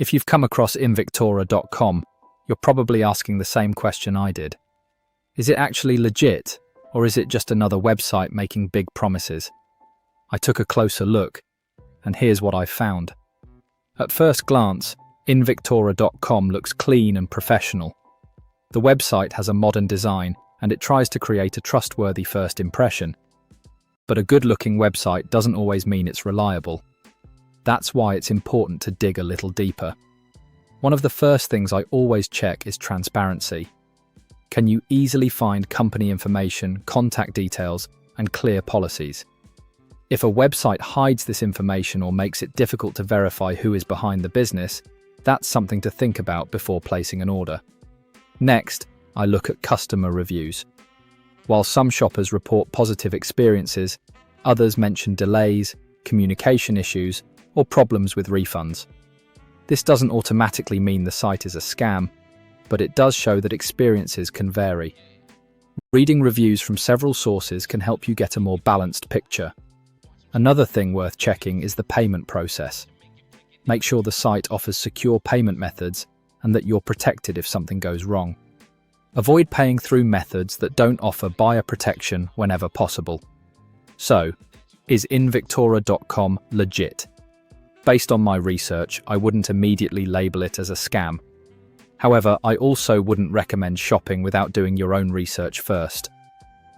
If you've come across Invictora.com, you're probably asking the same question I did. Is it actually legit, or is it just another website making big promises? I took a closer look, and here's what I found. At first glance, Invictora.com looks clean and professional. The website has a modern design, and it tries to create a trustworthy first impression. But a good-looking website doesn't always mean it's reliable. That's why it's important to dig a little deeper. One of the first things I always check is transparency. Can you easily find company information, contact details, and clear policies? If a website hides this information or makes it difficult to verify who is behind the business, that's something to think about before placing an order. Next, I look at customer reviews. While some shoppers report positive experiences, others mention delays, communication issues, or problems with refunds. This doesn't automatically mean the site is a scam, but it does show that experiences can vary. Reading reviews from several sources can help you get a more balanced picture. Another thing worth checking is the payment process. Make sure the site offers secure payment methods and that you're protected if something goes wrong. Avoid paying through methods that don't offer buyer protection whenever possible. So, is Invictora.com legit? Based on my research, I wouldn't immediately label it as a scam. However, I also wouldn't recommend shopping without doing your own research first.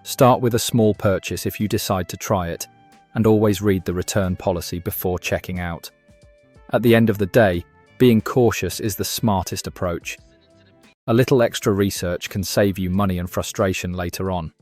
Start with a small purchase if you decide to try it, and always read the return policy before checking out. At the end of the day, being cautious is the smartest approach. A little extra research can save you money and frustration later on.